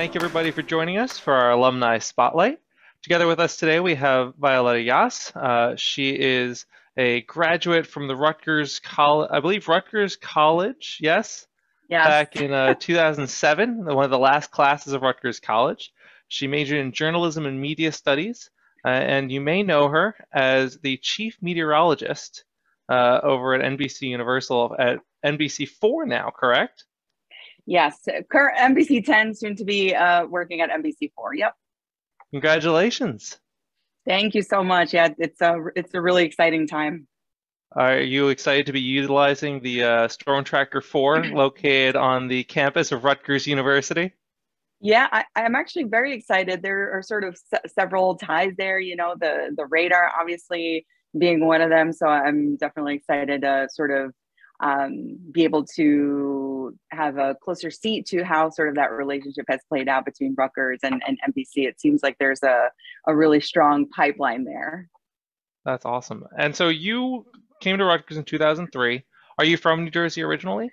thank everybody for joining us for our Alumni Spotlight. Together with us today, we have Violeta Yas. She is a graduate from the Rutgers College, I believe Rutgers College, yes, Yes. back in 2007, one of the last classes of Rutgers College. She majored in journalism and media studies, and you may know her as the chief meteorologist over at NBC Universal at NBC4 now, correct? Yes. Current NBC 10, soon to be working at NBC 4. Yep. Congratulations. Thank you so much. Yeah, it's a really exciting time. Are you excited to be utilizing the Storm Tracker 4 located on the campus of Rutgers University? Yeah, I'm actually very excited. There are sort of several ties there, the radar obviously being one of them. So I'm definitely excited to sort of be able to have a closer seat to how sort of that relationship has played out between Rutgers and NBC. It seems like there's a really strong pipeline there. That's awesome. And so you came to Rutgers in 2003. Are you from New Jersey originally?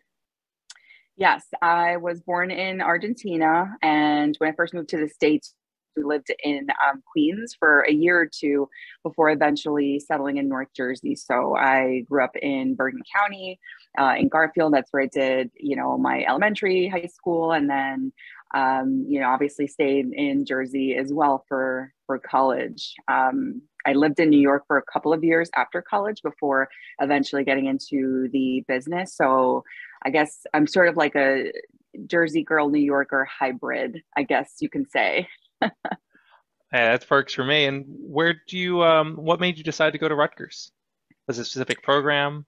Yes, I was born in Argentina, and when I first moved to the States, we lived in Queens for a year or two before eventually settling in North Jersey. So I grew up in Bergen County, in Garfield. That's where I did, my elementary, high school, and then, obviously stayed in Jersey as well for college. I lived in New York for a couple of years after college before eventually getting into the business. So I guess I'm sort of like a Jersey girl, New Yorker hybrid, I guess you can say. Yeah, that's perks for me. And what made you decide to go to Rutgers? Was it a specific program?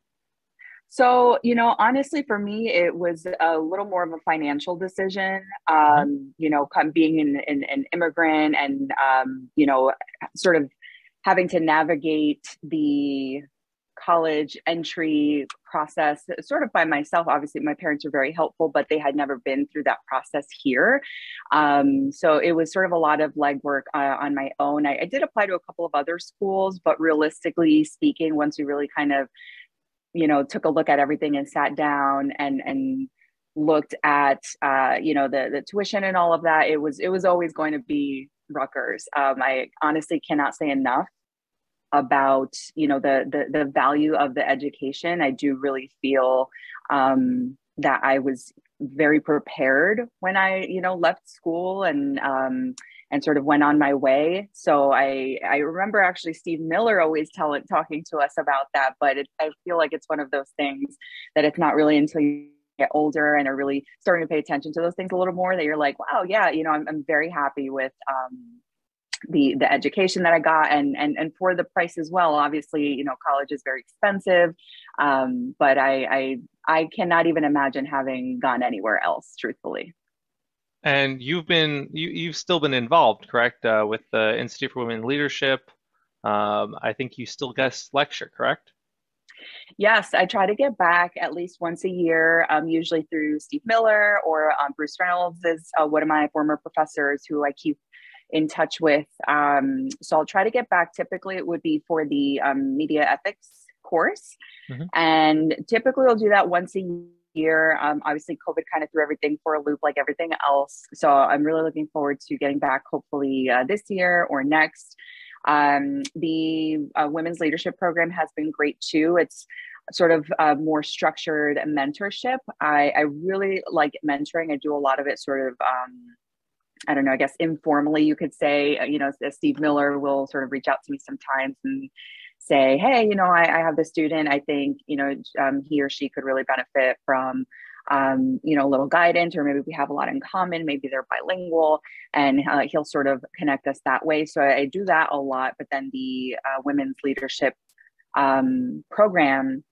So, honestly, for me, it was a little more of a financial decision. Mhm. Being an immigrant and, sort of having to navigate the college entry process sort of by myself. Obviously, my parents were very helpful, but they had never been through that process here. So it was sort of a lot of legwork on my own. I did apply to a couple of other schools, but realistically speaking, once we really kind of, took a look at everything and sat down and looked at, the tuition and all of that, it was always going to be Rutgers. I honestly cannot say enough about the value of the education. I do really feel that I was very prepared when I left school and sort of went on my way. So I remember actually Steve Miller always talking to us about that, but I feel like it's one of those things that it's not really until you get older and are really starting to pay attention to those things a little more that you're like, wow, yeah, I'm very happy with the education that I got and for the price as well. Obviously, college is very expensive, but I cannot even imagine having gone anywhere else, truthfully. And you've still been involved, correct? With the Institute for Women Leadership. I think you still guest lecture, correct? Yes, I try to get back at least once a year, usually through Steve Miller or Bruce Reynolds is one of my former professors who I keep in touch with. So I'll try to get back. Typically, it would be for the media ethics course. Hmm. And typically, I'll do that once a year. Obviously, COVID kind of threw everything for a loop like everything else. So I'm really looking forward to getting back, hopefully this year or next. The women's leadership program has been great too. It's sort of more structured mentorship. I really like mentoring. I do a lot of it sort of I don't know, I guess informally you could say, Steve Miller will sort of reach out to me sometimes and say, hey, I have this student, I think, he or she could really benefit from, a little guidance, or maybe we have a lot in common, maybe they're bilingual, and he'll sort of connect us that way. So I do that a lot, but then the women's leadership program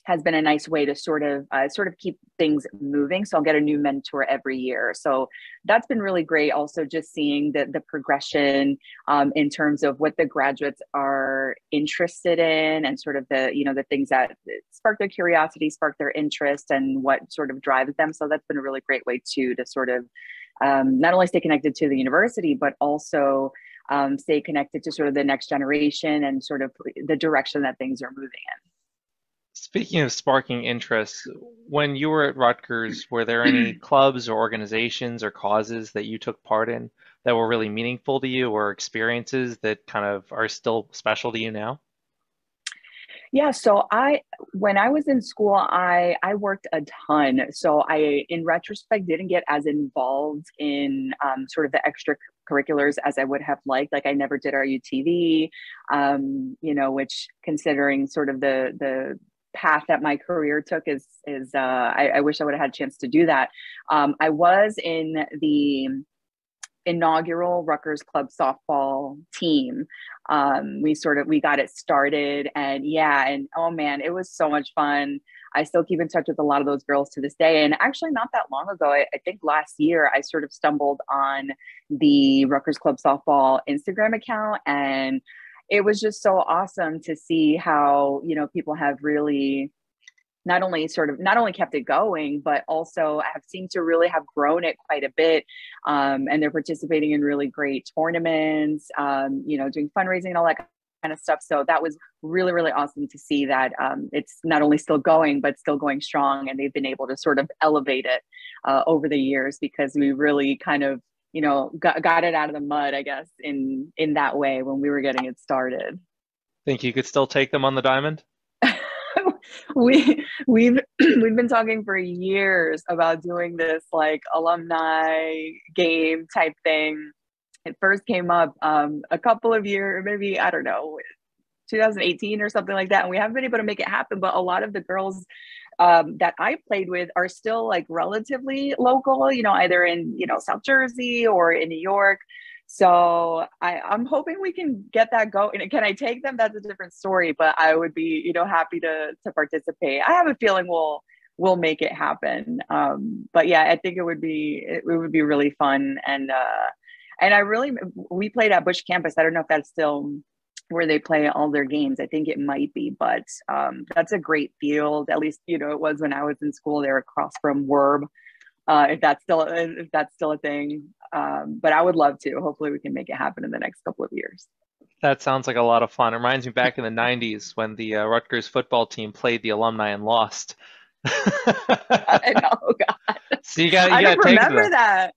has been a nice way to sort of keep things moving. So I'll get a new mentor every year. So that's been really great. Also, just seeing the progression in terms of what the graduates are interested in, and sort of the things that spark their curiosity, spark their interest, and what sort of drives them. So that's been a really great way too to sort of not only stay connected to the university, but also stay connected to sort of the next generation and sort of the direction that things are moving in. Speaking of sparking interest, when you were at Rutgers, were there any clubs or organizations or causes that you took part in that were really meaningful to you or experiences that kind of are still special to you now? Yeah, so when I was in school, I worked a ton. So I, in retrospect, didn't get as involved in sort of the extracurriculars as I would have liked. Like I never did RUTV, which considering sort of the path that my career took I wish I would have had a chance to do that. I was in the inaugural Rutgers Club softball team. We got it started, and yeah, and oh man, it was so much fun. I still keep in touch with a lot of those girls to this day. And actually, not that long ago, I think last year, I sort of stumbled on the Rutgers Club softball Instagram account, and it was just so awesome to see how, people have really not only kept it going, but also have seemed to really have grown it quite a bit. And they're participating in really great tournaments, doing fundraising and all that kind of stuff. So that was really, really awesome to see that it's not only still going, but still going strong. And they've been able to sort of elevate it over the years, because we really kind of, got it out of the mud, I guess, in that way when we were getting it started. Think you could still take them on the diamond? We've been talking for years about doing this like alumni game type thing. It first came up a couple of years, maybe, I don't know, 2018 or something like that, and we haven't been able to make it happen. But a lot of the girls that I played with are still like relatively local, either in South Jersey or in New York. So I'm hoping we can get that going. Can I take them? That's a different story, but I would be, happy to participate. I have a feeling we'll make it happen. But yeah, I think it would be really fun. And we played at Bush campus. I don't know if that's still where they play all their games. I think it might be, but that's a great field. At least, it was when I was in school. They're across from Werb, if that's still a thing. But I would love to. Hopefully, we can make it happen in the next couple of years. That sounds like a lot of fun. It reminds me back in the 90s when the Rutgers football team played the alumni and lost. I know, God. So you I got don't to take remember them. that.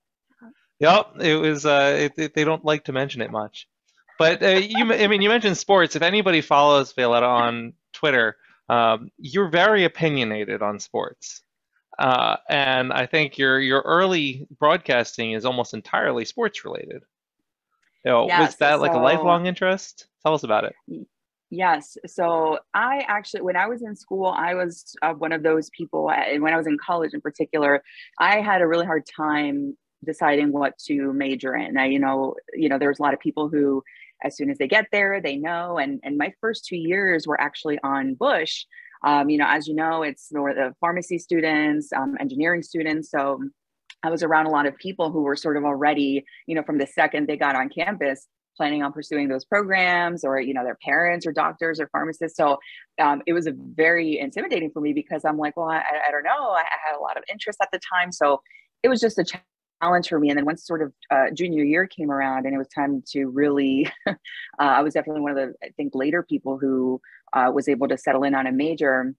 Yep, it was. They don't like to mention it much. But I mean, you mentioned sports. If anybody follows Violeta on Twitter, you're very opinionated on sports. And I think your early broadcasting is almost entirely sports related. Was Yes. that like a So lifelong interest? Tell us about it. Yes. So I actually, when I was in school, I was one of those people, and when I was in college in particular, I had a really hard time deciding what to major in. There's a lot of people who, as soon as they get there, they know. And my first 2 years were actually on Bush. As you know, it's more the pharmacy students, engineering students. So I was around a lot of people who were sort of already, from the second they got on campus, planning on pursuing those programs, or their parents or doctors or pharmacists. So it was a very intimidating for me, because I'm like, well, I don't know, I had a lot of interest at the time, so it was just a challenge for me. And then once sort of junior year came around and it was time to really I was definitely one of the, I think, later people who was able to settle in on a major.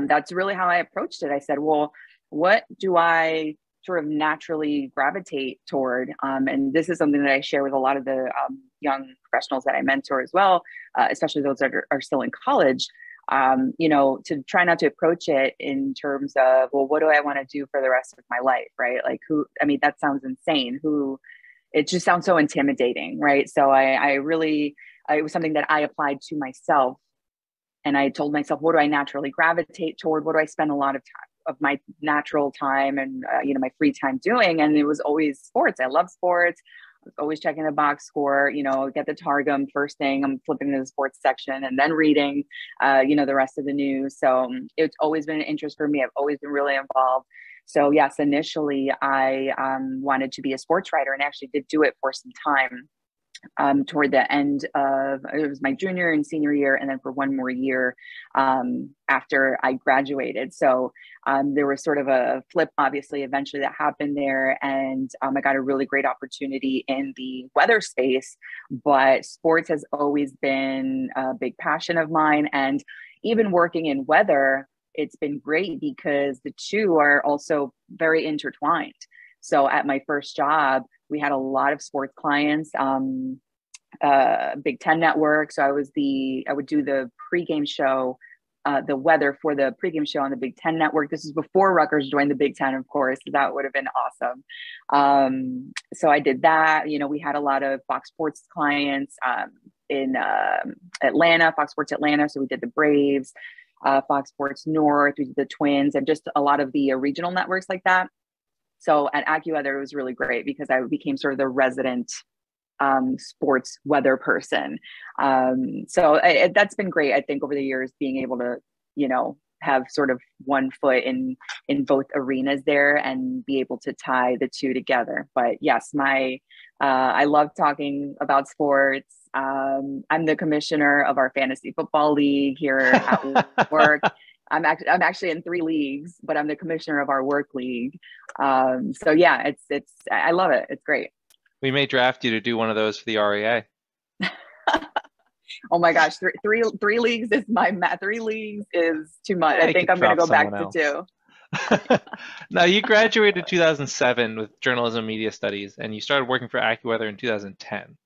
That's really how I approached it. I said, well, what do I sort of naturally gravitate toward? And this is something that I share with a lot of the young professionals that I mentor as well, especially those that are still in college. To try not to approach it in terms of, well, what do I want to do for the rest of my life, right? Like, I mean, that sounds insane. It just sounds so intimidating, right? So it was something that I applied to myself, and I told myself, what do I naturally gravitate toward? What do I spend a lot of time of my natural time and my free time doing? And it was always sports. I love sports. I was always checking the box score, get the Targum first thing. I'm flipping to the sports section and then reading, the rest of the news. So it's always been an interest for me. I've always been really involved. So yes, initially I wanted to be a sports writer, and actually did do it for some time. Toward the end of, it was my junior and senior year, and then for one more year after I graduated. So there was sort of a flip, obviously, eventually that happened there, and I got a really great opportunity in the weather space. But sports has always been a big passion of mine, and even working in weather, it's been great because the two are also very intertwined. So at my first job, we had a lot of sports clients, Big Ten Network. So I would do the pregame show, the weather for the pregame show on the Big Ten Network. This is before Rutgers joined the Big Ten, of course. So that would have been awesome. So I did that. You know, we had a lot of Fox Sports clients in Atlanta, Fox Sports Atlanta. So we did the Braves, Fox Sports North, we did the Twins, and just a lot of the regional networks like that. So at AccuWeather, it was really great because I became sort of the resident sports weather person. So that's been great, I think, over the years, being able to, you know, have sort of one foot in both arenas there and be able to tie the two together. But yes, I love talking about sports. I'm the commissioner of our fantasy football league here at work. I'm actually in 3 leagues, but I'm the commissioner of our work league. So yeah, I love it. It's great. We may draft you to do one of those for the REA. Oh my gosh, three leagues is 3 leagues is too much. Yeah, I think I'm going to go back to 2. Now, you graduated in 2007 with journalism and media studies, and you started working for AccuWeather in 2010.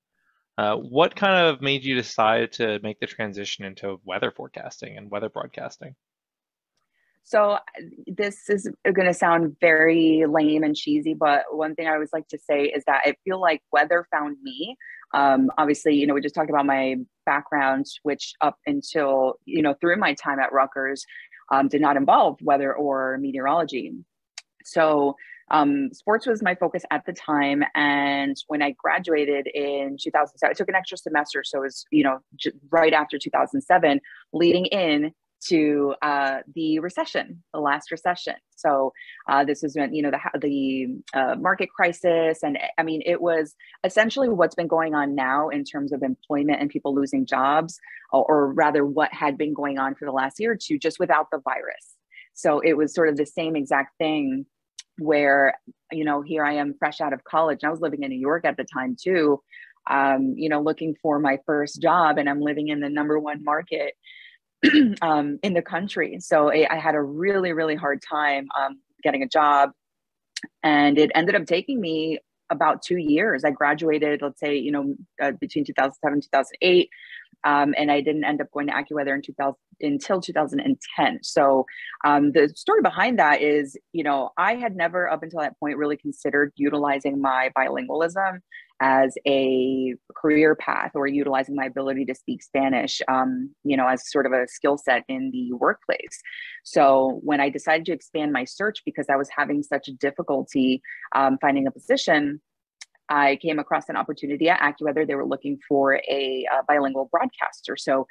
What kind of made you decide to make the transition into weather forecasting and weather broadcasting? So this is going to sound very lame and cheesy, but one thing I always like to say is that I feel like weather found me. Obviously, you know, we just talked about my background, which up until, you know, through my time at Rutgers, did not involve weather or meteorology. So sports was my focus at the time. And when I graduated in 2007, I took an extra semester. So it was, you know, right after 2007, leading in to the recession, the last recession. So this was when, you know, the market crisis. And I mean, it was essentially what's been going on now in terms of employment and people losing jobs, or rather what had been going on for the last year or two, just without the virus. So it was sort of the same exact thing where, you know, here I am fresh out of college. And I was living in New York at the time too, you know, looking for my first job, and I'm living in the #1 market in the country. So I had a really, really hard time getting a job, and it ended up taking me about 2 years. I graduated, let's say, you know, between 2007, 2008. And I didn't end up going to AccuWeather until 2010. So the story behind that is, you know, I had never up until that point really considered utilizing my bilingualism as a career path, or utilizing my ability to speak Spanish, you know, as sort of a skill set in the workplace. So when I decided to expand my search, because I was having such a difficulty finding a position, I came across an opportunity at AccuWeather. They were looking for a bilingual broadcaster. So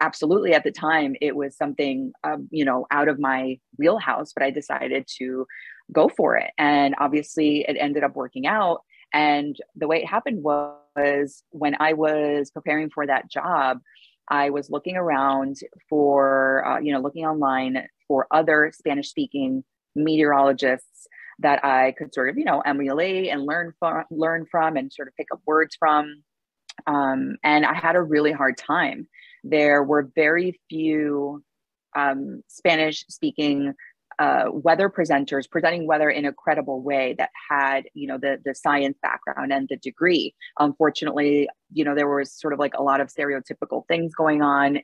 absolutely, at the time, it was something, you know, out of my wheelhouse, but I decided to go for it. And obviously it ended up working out. And the way it happened was, when I was preparing for that job, I was looking around for, you know, looking online for other Spanish speaking meteorologists that I could sort of, you know, emulate and learn from and sort of pick up words from. And I had a really hard time. There were very few Spanish speaking weather presenters presenting weather in a credible way that had, you know, the science background and the degree. Unfortunately, you know, there was sort of like a lot of stereotypical things going on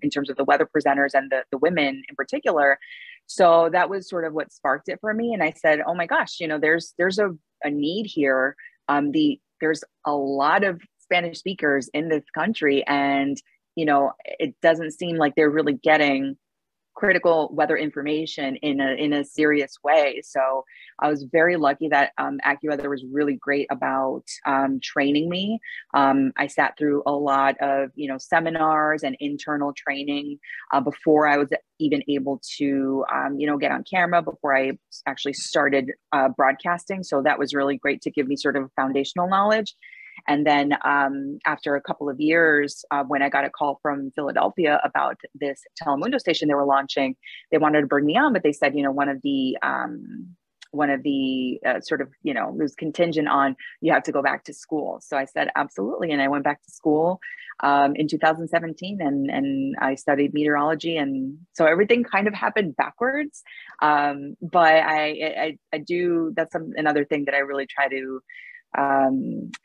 in terms of the weather presenters and the women in particular. So that was sort of what sparked it for me. And I said, oh my gosh, you know, there's a need here. There's a lot of Spanish speakers in this country, and, you know, it doesn't seem like they're really getting critical weather information in a serious way. So I was very lucky that AccuWeather was really great about training me. I sat through a lot of, you know, seminars and internal training before I was even able to, you know, get on camera, before I actually started broadcasting. So that was really great to give me sort of foundational knowledge. And then after a couple of years, when I got a call from Philadelphia about this Telemundo station they were launching, they wanted to bring me on, but they said, you know, one of the one of the sort of, it was contingent on you have to go back to school. So I said, absolutely. And I went back to school in 2017 and I studied meteorology. And so everything kind of happened backwards. But I do, that's another thing that I really try to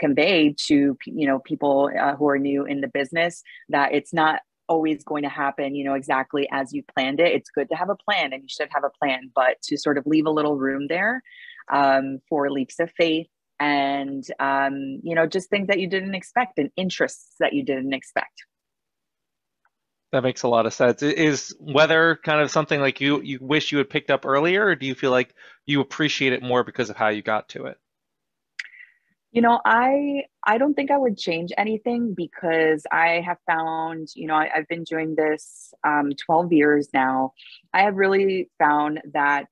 convey to, people who are new in the business, that it's not always going to happen, exactly as you planned it. It's good to have a plan, and you should have a plan, but to sort of leave a little room there for leaps of faith and, just things that you didn't expect and interests that you didn't expect. That makes a lot of sense. Is weather kind of something like you wish you had picked up earlier, or do you feel like you appreciate it more because of how you got to it? I don't think I would change anything, because I have found, I've been doing this 12 years now. I have really found that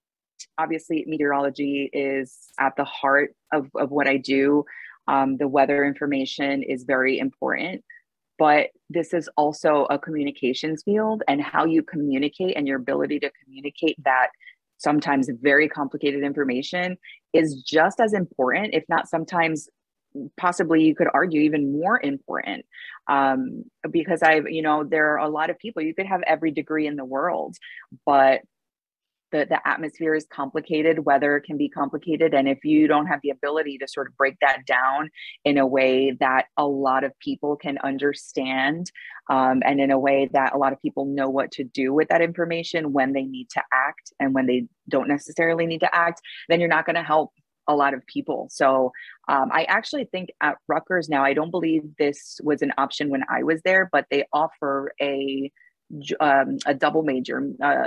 obviously meteorology is at the heart of what I do. The weather information is very important, but this is also a communications field, and how you communicate and your ability to communicate that sometimes very complicated information is just as important, if not sometimes possibly you could argue even more important. Because there are a lot of people, you could have every degree in the world, but the atmosphere is complicated, weather can be complicated. And if you don't have the ability to sort of break that down in a way that a lot of people can understand, and in a way that a lot of people know what to do with that information when they need to act and when they don't necessarily need to act, then you're not going to help a lot of people. So I actually think at Rutgers now, I don't believe this was an option when I was there, but they offer a double major,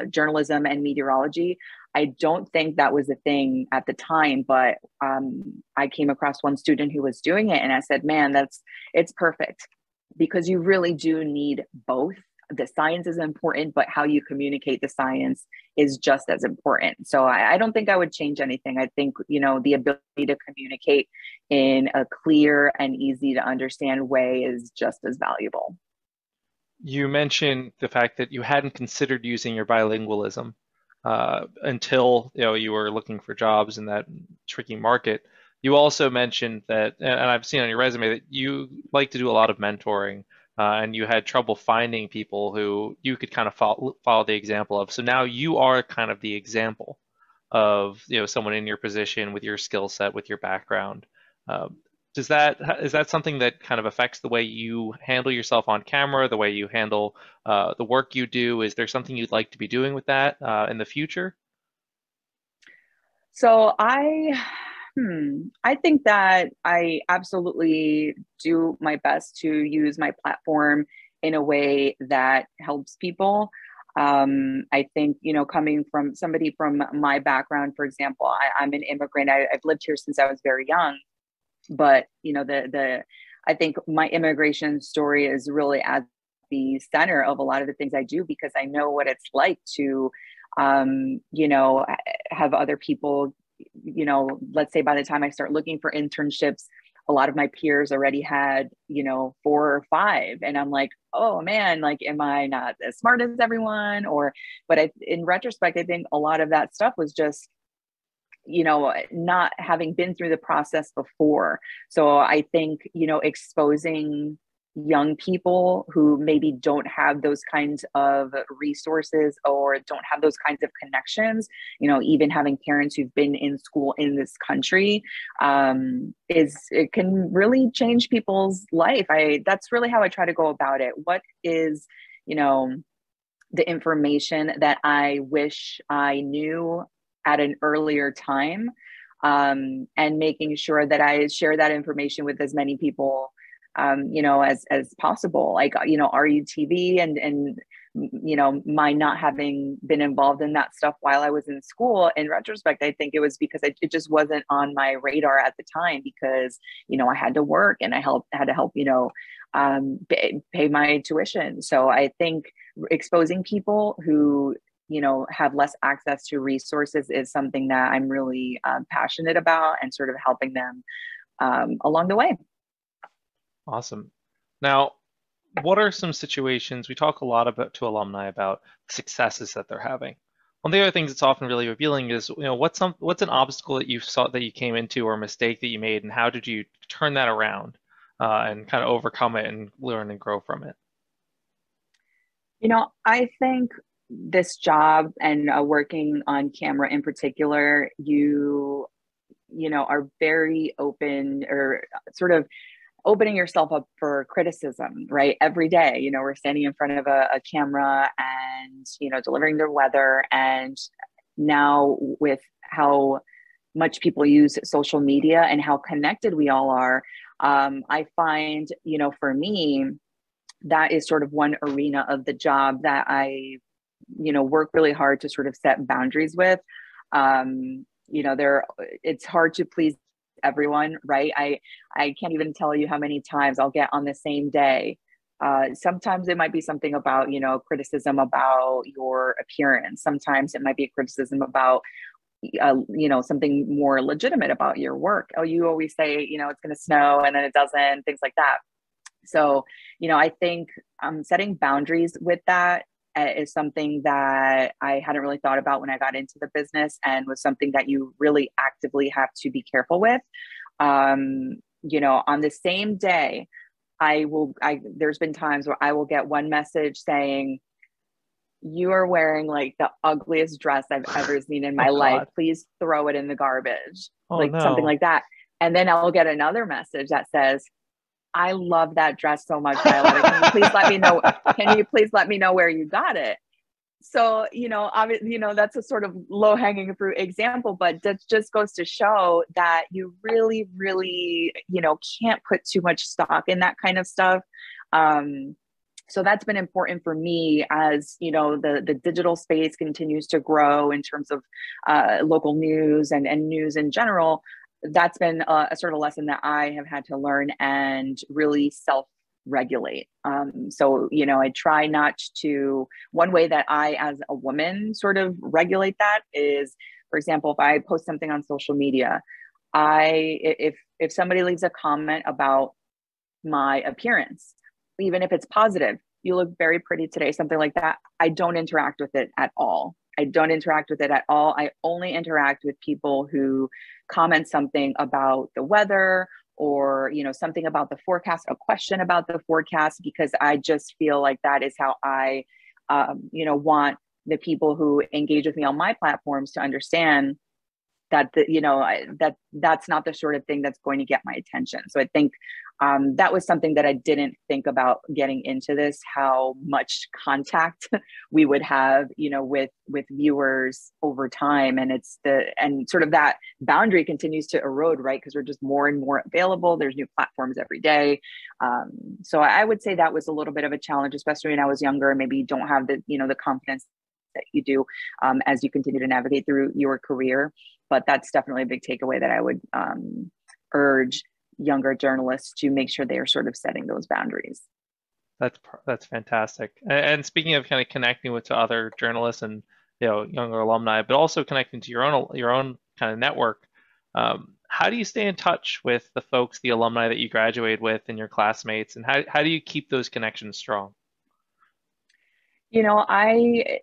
journalism and meteorology. I don't think that was a thing at the time, but I came across one student who was doing it, and I said, man, it's perfect, because you really do need both. The science is important, but how you communicate the science is just as important. So I don't think I would change anything. I think, the ability to communicate in a clear and easy to understand way is just as valuable. You mentioned the fact that you hadn't considered using your bilingualism until you were looking for jobs in that tricky market. You also mentioned that, and I've seen on your resume that you like to do a lot of mentoring, and you had trouble finding people who you could kind of follow the example of. So now you are kind of the example of someone in your position with your skill set, with your background. Um, is that something that kind of affects the way you handle yourself on camera, the way you handle the work you do? Is there something you'd like to be doing with that in the future? So I think that I absolutely do my best to use my platform in a way that helps people. I think, coming from somebody from my background, for example, I'm an immigrant. I've lived here since I was very young, but I think my immigration story is really at the center of a lot of the things I do, because I know what it's like to, have other people, let's say by the time I start looking for internships, a lot of my peers already had, 4 or 5. And I'm like, oh man, like, am I not as smart as everyone? But in retrospect, I think a lot of that stuff was just, not having been through the process before. So I think, exposing young people who maybe don't have those kinds of resources or don't have those kinds of connections, even having parents who've been in school in this country, it can really change people's life. That's really how I try to go about it. What is, the information that I wish I knew at an earlier time, and making sure that I share that information with as many people, as possible. Like, RUTV and my not having been involved in that stuff while I was in school. In retrospect, I think it was because it just wasn't on my radar at the time, because, I had to work and had to help, pay my tuition. So I think exposing people who have less access to resources is something that I'm really passionate about, and sort of helping them along the way. Awesome. Now, what are some situations we talk a lot about to alumni about successes that they're having? one of the other things that's often really revealing is, what's an obstacle that you saw that you came into or a mistake that you made, and how did you turn that around and kind of overcome it and learn and grow from it? I think this job and working on camera in particular, are very open, or sort of opening yourself up for criticism, right? Every day, we're standing in front of a camera and, delivering their weather. And now with how much people use social media and how connected we all are, I find, for me, that is sort of one arena of the job that I, work really hard to sort of set boundaries with. It's hard to please everyone, right? I can't even tell you how many times I'll get on the same day. Sometimes it might be something about, criticism about your appearance. Sometimes it might be a criticism about, something more legitimate about your work. Oh, you always say, it's going to snow and then it doesn't, things like that. So, I think setting boundaries with that is something that I hadn't really thought about when I got into the business, and was something that you really actively have to be careful with. On the same day, there's been times where I will get one message saying, "You are wearing like the ugliest dress I've ever seen in Oh my life. God. Please throw it in the garbage." Oh Like something no. like that. And then I'll get another message that says, "I love that dress so much, Violeta. Can you please let me know? Can you please let me know where you got it?" So, obviously, that's a sort of low hanging fruit example, but that just goes to show that you really, really, can't put too much stock in that kind of stuff. So that's been important for me as, the digital space continues to grow in terms of local news and news in general. That's been a sort of lesson that I have had to learn and really self-regulate. So, I try not to, one way that I, as a woman, sort of regulate that is, for example, if I post something on social media, if somebody leaves a comment about my appearance, even if it's positive, "You look very pretty today," something like that, I don't interact with it at all. I don't interact with it at all. I only interact with people who comment something about the weather, or, something about the forecast, a question about the forecast, because I just feel like that is how I, want the people who engage with me on my platforms to understand that that's not the sort of thing that's going to get my attention. So I think that was something that I didn't think about getting into this, how much contact we would have, with viewers over time. And and sort of that boundary continues to erode, right? Because we're just more and more available. There's new platforms every day. So I would say that was a little bit of a challenge, especially when I was younger and maybe you don't have the confidence that you do as you continue to navigate through your career. But that's definitely a big takeaway that I would urge younger journalists to make sure they are sort of setting those boundaries. That's fantastic. And speaking of kind of connecting with to other journalists and younger alumni, but also connecting to your own kind of network, how do you stay in touch with the folks, the alumni that you graduated with and your classmates, and how do you keep those connections strong? You know, I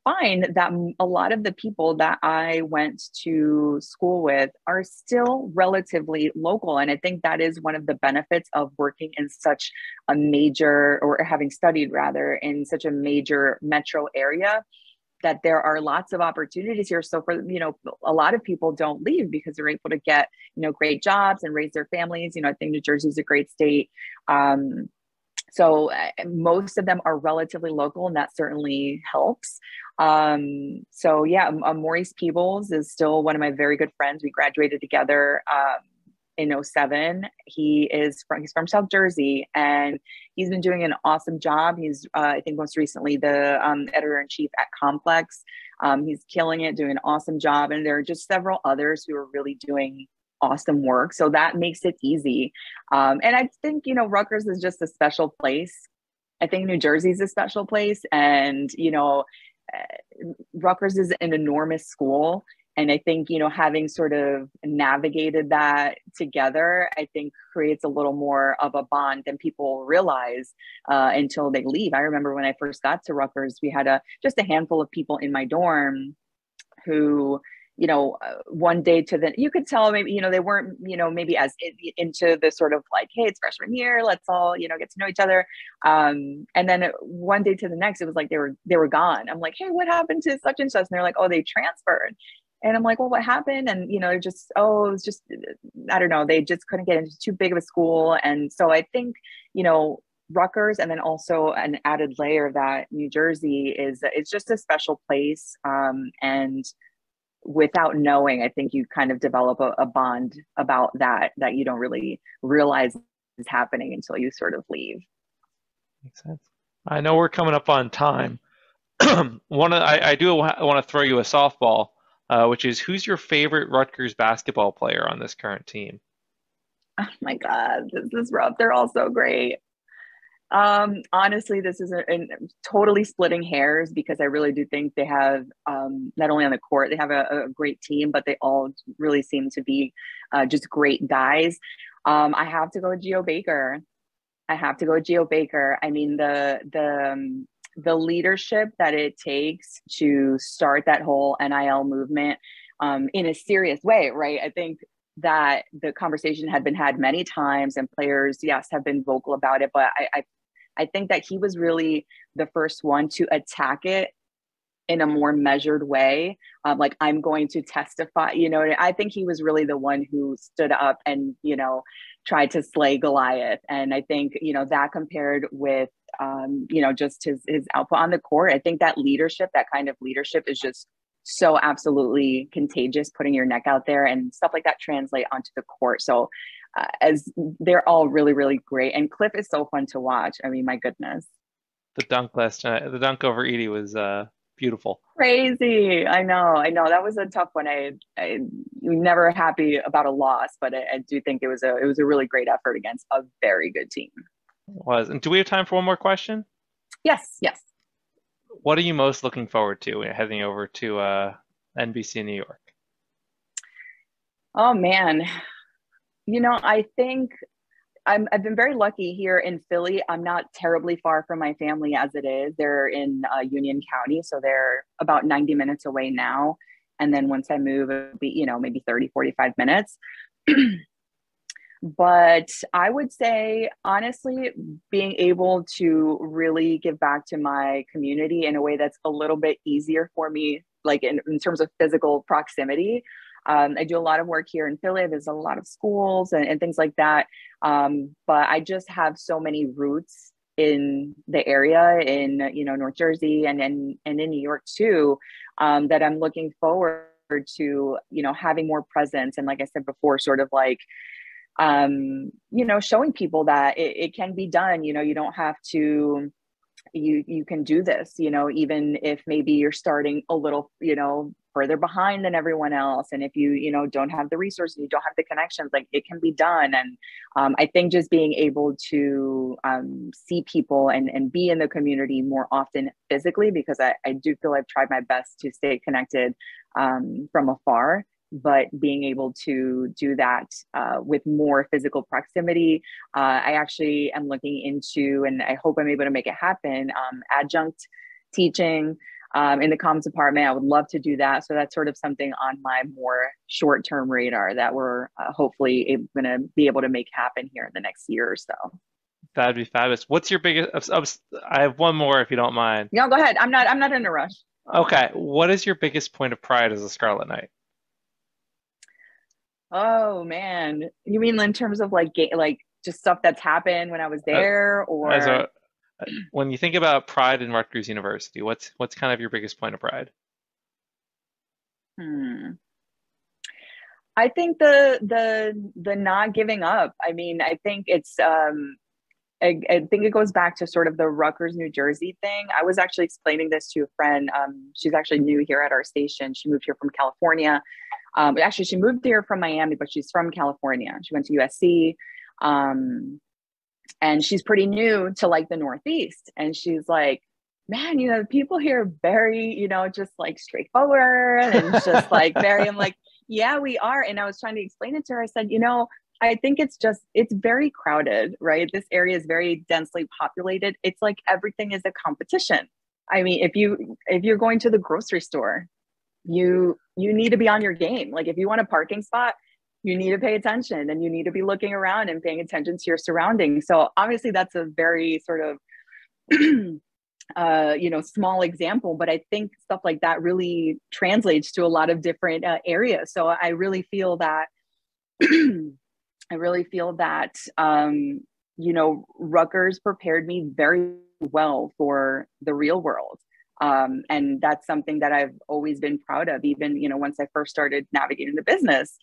find that a lot of the people that I went to school with are still relatively local. And I think that is one of the benefits of working in such a major, or having studied rather, in such a major metro area, that there are lots of opportunities here. So for, a lot of people don't leave because they're able to get, great jobs and raise their families. I think New Jersey is a great state. So most of them are relatively local, and that certainly helps. So yeah, Maurice Peebles is still one of my very good friends. We graduated together in '07. He's from South Jersey, and he's been doing an awesome job. He's I think most recently the editor-in-chief at Complex. He's killing it, doing an awesome job, and there are just several others who are really doing awesome work. So that makes it easy. And I think, Rutgers is just a special place. I think New Jersey is a special place. And, Rutgers is an enormous school. And I think, having sort of navigated that together, I think creates a little more of a bond than people realize until they leave. I remember when I first got to Rutgers, we had just a handful of people in my dorm who, one day you could tell maybe, they weren't, maybe as into the sort of like, hey, it's freshman year, let's all, get to know each other. And then one day to the next, it was like they were gone. I'm like, hey, what happened to such and such? And they're like, oh, they transferred. And I'm like, well, what happened? And, it was just, I don't know, they just couldn't get into too big of a school. And so I think, Rutgers, and then also an added layer of that, New Jersey it's just a special place. And without knowing, I think you kind of develop a bond about that you don't really realize is happening until you sort of leave. Makes sense. I know we're coming up on time. I do want to throw you a softball, which is, who's your favorite Rutgers basketball player on this current team? Oh my God, this is rough. They're all so great. Honestly, this is totally splitting hairs, because I really do think they have, not only on the court, they have a great team, but they all really seem to be just great guys. I have to go with Geo Baker. I mean, the leadership that it takes to start that whole NIL movement in a serious way, right? I think that the conversation had been had many times, and players, yes, have been vocal about it, but I think that he was really the first one to attack it in a more measured way. Like, I'm going to testify, I think he was really the one who stood up and, tried to slay Goliath. And I think, that compared with, just his output on the court, I think that kind of leadership is just so absolutely contagious, putting your neck out there, and stuff like that translate onto the court. So as they're all really, really great. And Cliff is so fun to watch. I mean, my goodness. The dunk last night, the dunk over Edie was beautiful. Crazy. I know. That was a tough one. I'm never happy about a loss, but I do think it was a really great effort against a very good team. It was. And do we have time for one more question? Yes. What are you most looking forward to heading over to NBC New York? Oh man. I think I've been very lucky here in Philly. I'm not terribly far from my family as it is. They're in Union County, so they're about 90 minutes away now. And then once I move, it'll be, maybe 30, 45 minutes. But I would say, honestly, being able to really give back to my community in a way that's a little bit easier for me, like in terms of physical proximity. I do a lot of work here in Philly. There's a lot of schools and things like that. But I just have so many roots in the area, in North Jersey and in New York too, that I'm looking forward to having more presence. And like I said before, sort of like showing people that it can be done. You don't have to. You can do this, even if maybe you're starting a little, further behind than everyone else. And if you don't have the resources, you don't have the connections, like, it can be done. And I think just being able to see people and be in the community more often physically, because I do feel I've tried my best to stay connected from afar, but being able to do that with more physical proximity. I actually am looking into, and I hope I'm able to make it happen, adjunct teaching in the comms department. I would love to do that. So that's sort of something on my more short-term radar that we're hopefully going to be able to make happen here in the next year or so. That'd be fabulous. What's your biggest? I have one more, if you don't mind. No, go ahead. I'm not in a rush. Okay. What is your biggest point of pride as a Scarlet Knight? Oh man, you mean in terms of like just stuff that's happened when I was there, or when you think about pride in Rutgers University, what's kind of your biggest point of pride? I think the not giving up. I mean, I think it's I think it goes back to sort of the Rutgers, New Jersey thing. I was actually explaining this to a friend. She's actually new here at our station. She moved here from California. Actually, she moved here from Miami, but she's from California. She went to USC. And she's pretty new to like the Northeast. And she's like, man, you know, people here are very, you know, just like straightforward and just like very, I'm like, yeah, we are. And I was trying to explain it to her. I said, you know, I think it's just, it's very crowded, right? This area is very densely populated. It's like everything is a competition. I mean, if you're going to the grocery store, you need to be on your game. Like if you want a parking spot, you need to pay attention and you need to be looking around and paying attention to your surroundings. So obviously that's a very sort of you know, small example, but I think stuff like that really translates to a lot of different areas. So I really feel that I really feel that you know, Rutgers prepared me very well for the real world. And that's something that I've always been proud of. Even, you know, once I first started navigating the business,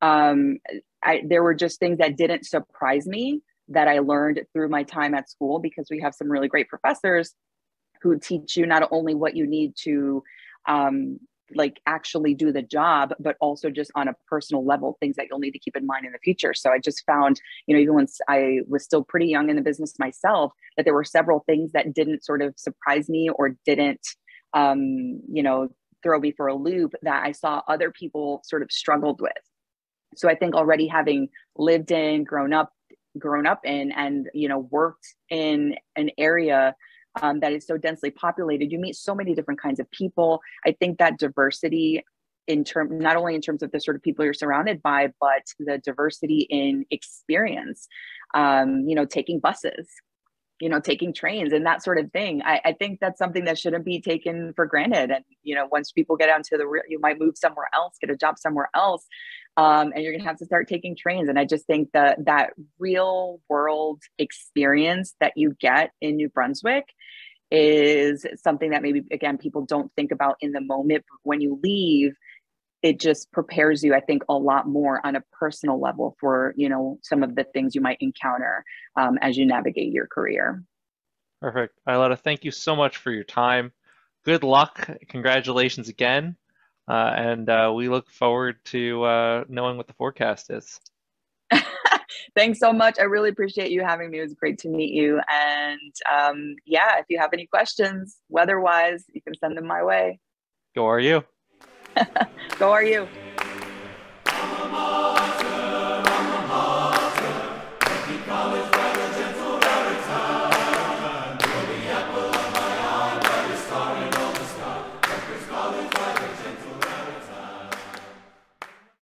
there were just things that didn't surprise me that I learned through my time at school, because we have some really great professors who teach you not only what you need to like actually do the job, but also just on a personal level, things that you'll need to keep in mind in the future. So I just found, you know, even once I was still pretty young in the business myself, that there were several things that didn't sort of surprise me or didn't, you know, throw me for a loop that I saw other people sort of struggled with. So I think already having lived in, grown up in, and, you know, worked in an area that is so densely populated, you meet so many different kinds of people. I think that diversity not only in terms of the sort of people you're surrounded by, but the diversity in experience, you know, taking buses, you know, taking trains and that sort of thing. I think that's something that shouldn't be taken for granted. And, you know, once people get onto the real, you might move somewhere else, get a job somewhere else, and you're going to have to start taking trains. And I just think that real world experience that you get in New Brunswick is something that maybe, again, people don't think about in the moment, but when you leave, it just prepares you, I think, a lot more on a personal level for, you know, some of the things you might encounter as you navigate your career. Perfect. Violeta, thank you so much for your time. Good luck. Congratulations again. And we look forward to knowing what the forecast is. Thanks so much. I really appreciate you having me. It was great to meet you. And yeah, if you have any questions weather-wise, you can send them my way. Go are you? Go are you.